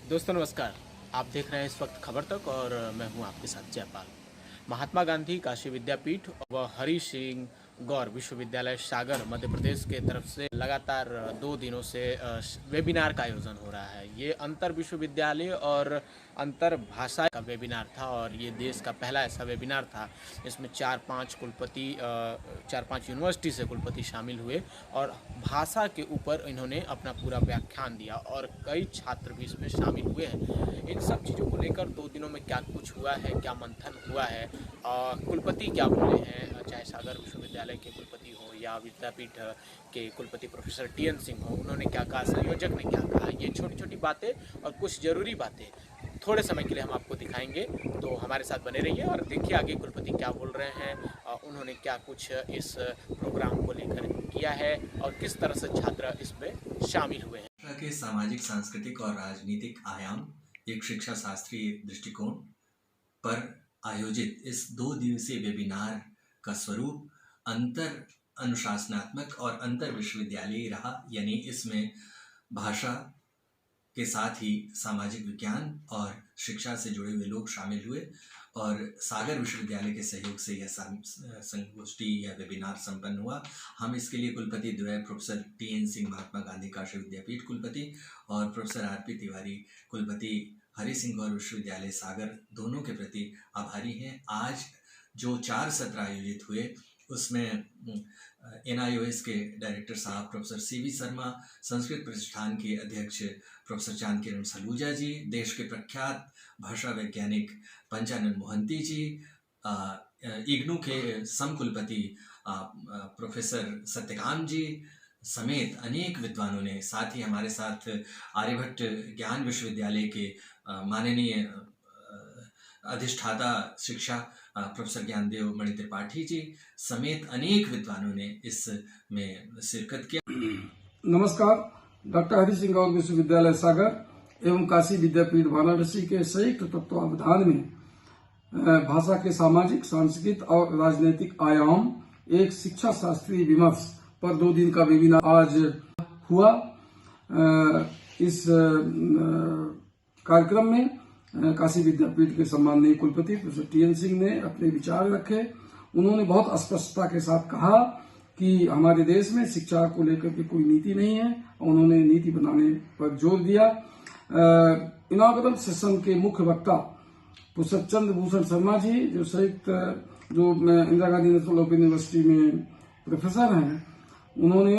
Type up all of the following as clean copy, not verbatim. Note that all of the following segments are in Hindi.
दोस्तों नमस्कार। आप देख रहे हैं इस वक्त खबर तक और मैं हूं आपके साथ जयपाल। महात्मा गांधी काशी विद्यापीठ व हरि सिंह गौर विश्वविद्यालय सागर मध्य प्रदेश के तरफ से लगातार 2 दिनों से वेबिनार का आयोजन हो रहा है। ये अंतर विश्वविद्यालय और अंतर भाषा का वेबिनार था और ये देश का पहला ऐसा वेबिनार था। इसमें 4-5 यूनिवर्सिटी से कुलपति शामिल हुए और भाषा के ऊपर इन्होंने अपना पूरा व्याख्यान दिया और कई छात्र भी इसमें शामिल हुए हैं। इन सब चीज़ों को लेकर 2 दिनों में क्या कुछ हुआ है, क्या मंथन हुआ है, कुलपति क्या बोले हैं, चाहे सागर विश्वविद्यालय के कुलपति हो या विद्यापीठ के कुलपति प्रोफेसर TN सिंह हो, उन्होंने क्या कहा, संयोजक ने क्या कहा, ये छोटी छोटी बातें और कुछ ज़रूरी बातें थोड़े समय के लिए हम आपको दिखाएंगे। तो हमारे साथ बने रहिए और देखिए आगे कुलपति क्या बोल रहे हैं, उन्होंने क्या कुछ इस प्रोग्राम को लेकर किया है और किस तरह से छात्र इसमें शामिल हुए हैं। के सामाजिक, सांस्कृतिक और राजनीतिक आयाम एक शिक्षा शास्त्रीय दृष्टिकोण पर आयोजित इस 2 दिवसीय वेबिनार का स्वरूप अंतर अनुशासनात्मक और अंतर विश्वविद्यालयी रहा। यानी इसमें भाषा के साथ ही सामाजिक विज्ञान और शिक्षा से जुड़े हुए लोग शामिल हुए और सागर विश्वविद्यालय के सहयोग से यह संगोष्ठी या वेबिनार संपन्न हुआ। हम इसके लिए कुलपति द्वय प्रोफेसर TN सिंह महात्मा गांधी काशी विद्यापीठ कुलपति और प्रोफेसर RP तिवारी कुलपति हरि सिंह गौर विश्वविद्यालय सागर दोनों के प्रति आभारी हैं। आज जो 4 सत्र आयोजित हुए उसमें NIOS के डायरेक्टर साहब प्रोफेसर CV शर्मा, संस्कृत प्रतिष्ठान के अध्यक्ष प्रोफेसर चांद किरण सलूजा जी, देश के प्रख्यात भाषा वैज्ञानिक पंचानन मोहंती जी, इग्नू के समकुलपति प्रोफेसर सत्यकांत जी समेत अनेक विद्वानों ने, साथ ही हमारे साथ आर्यभट्ट ज्ञान विश्वविद्यालय के माननीय अधिष्ठाता शिक्षा प्रोफेसर ज्ञानदेव मणि त्रिपाठी जी समेत अनेक विद्वानों ने इसमें शिरकत किया। नमस्कार। डॉक्टर हरि सिंह गौर विश्वविद्यालय सागर एवं काशी विद्यापीठ वाराणसी के संयुक्त तत्वावधान में भाषा के सामाजिक, सांस्कृतिक और राजनीतिक आयाम एक शिक्षा शास्त्रीय विमर्श पर 2 दिन का वेबिनार आज हुआ। इस कार्यक्रम में काशी विद्यापीठ के सम्माननीय कुलपति प्रोफेसर TN सिंह ने अपने विचार रखे। उन्होंने बहुत स्पष्टता के साथ कहा कि हमारे देश में शिक्षा को लेकर के कोई नीति नहीं है। उन्होंने नीति बनाने पर जोर दिया। इनॉग्रेशन सेशन के मुख्य वक्ता प्रोफेसर चंद्रभूषण शर्मा जी, जो Indira Gandhi national open university में प्रोफेसर हैं, उन्होंने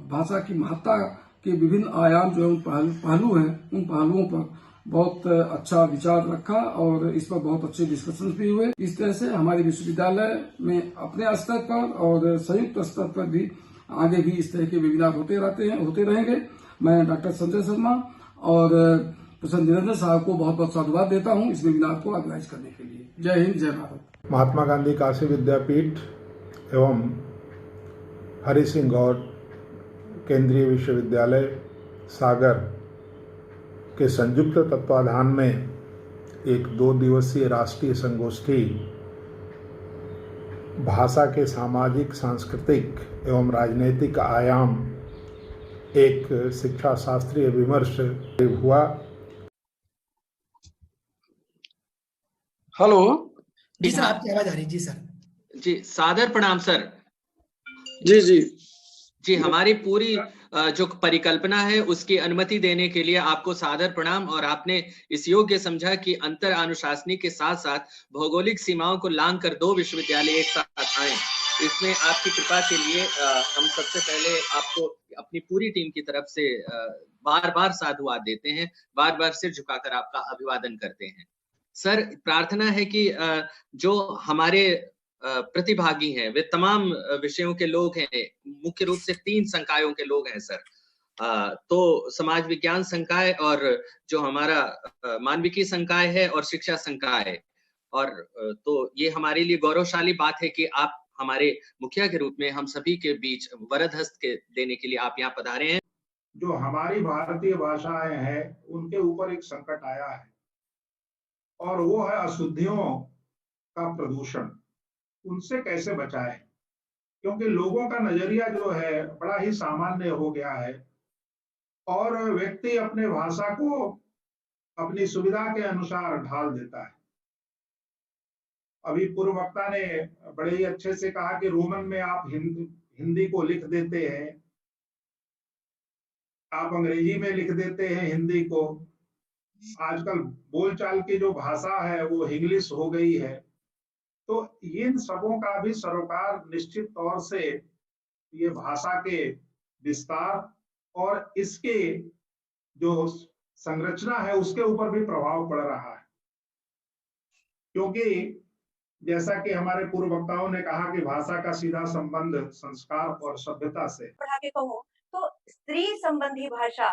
भाषा की महत्ता के विभिन्न आयाम जो पहलू हैं, उन पहलुओं पर बहुत अच्छा विचार रखा और इस पर बहुत अच्छे डिस्कशन भी हुए। इस तरह से हमारे विश्वविद्यालय में अपने स्तर पर और संयुक्त स्तर पर भी आगे भी इस तरह के वेबिनार होते रहेंगे। मैं डॉक्टर संजय शर्मा और प्रोफेसर निरंजन साहब को बहुत बहुत साधुवाद देता हूं इस वेबिनार को ऑर्गेनाइज करने के लिए। जय हिंद, जय भारत। महात्मा गांधी काशी विद्यापीठ एवं हरि सिंह गौर केंद्रीय विश्वविद्यालय सागर के संयुक्त तत्वाधान में एक 2 दिवसीय राष्ट्रीय संगोष्ठी भाषा के सामाजिक, सांस्कृतिक एवं राजनीतिक आयाम एक शिक्षा शास्त्रीय विमर्श हुआ। हेलो जी सर, आपकी आवाज आ रही है। जी सर। जी सादर प्रणाम सर। जी जी जी, हमारी पूरी जो परिकल्पना है उसकी अनुमति देने के लिए आपको सादर प्रणाम। और आपने इस योग्य समझा कि अंतर अनुशासनिक के साथ साथ भौगोलिक सीमाओं को लांघ कर 2 विश्वविद्यालय एक साथ आए। इसमें आपकी कृपा के लिए हम सबसे पहले आपको अपनी पूरी टीम की तरफ से बार बार साधुवाद देते हैं, बार बार सिर झुकाकर आपका अभिवादन करते हैं। सर, प्रार्थना है कि जो हमारे प्रतिभागी हैं वे तमाम विषयों के लोग हैं। मुख्य रूप से 3 संकायों के लोग हैं सर। तो समाज विज्ञान संकाय और जो हमारा मानविकी संकाय है और शिक्षा संकाय। और तो ये हमारे लिए गौरवशाली बात है कि आप हमारे मुखिया के रूप में हम सभी के बीच वरद हस्त के देने के लिए आप यहाँ पधारे हैं। जो हमारी भारतीय भाषाएं हैं उनके ऊपर एक संकट आया है और वो है अशुद्धियों का प्रदूषण। उनसे कैसे बचाएं, क्योंकि लोगों का नजरिया जो है बड़ा ही सामान्य हो गया है और व्यक्ति अपने भाषा को अपनी सुविधा के अनुसार ढाल देता है। अभी पूर्व वक्ता ने बड़े ही अच्छे से कहा कि रोमन में आप हिंदी को लिख देते हैं, आप अंग्रेजी में लिख देते हैं हिंदी को। आजकल बोलचाल की जो भाषा है वो इंग्लिश हो गई है। तो इन सबों का भी सरोकार निश्चित तौर से ये भाषा के विस्तार और इसके जो संरचना है उसके ऊपर भी प्रभाव पड़ रहा है, क्योंकि जैसा कि हमारे पूर्व वक्ताओं ने कहा कि भाषा का सीधा संबंध संस्कार और सभ्यता से। बढ़ा के कहूँ तो स्त्री संबंधी भाषा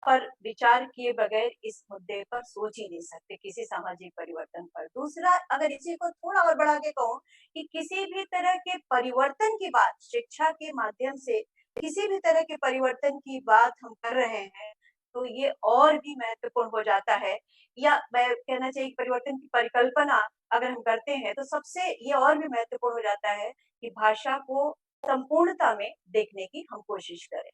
पर विचार किए बगैर इस मुद्दे पर सोच ही नहीं सकते किसी सामाजिक परिवर्तन पर। दूसरा, अगर इसी को थोड़ा और बढ़ा के कहूँ कि किसी भी तरह के परिवर्तन की बात शिक्षा के माध्यम से किसी भी तरह के परिवर्तन की बात हम कर रहे हैं तो ये और भी महत्वपूर्ण हो जाता है, या मैं कहना चाहिए परिवर्तन की परिकल्पना अगर हम करते हैं तो सबसे ये और भी महत्वपूर्ण हो जाता है कि भाषा को संपूर्णता में देखने की हम कोशिश करें।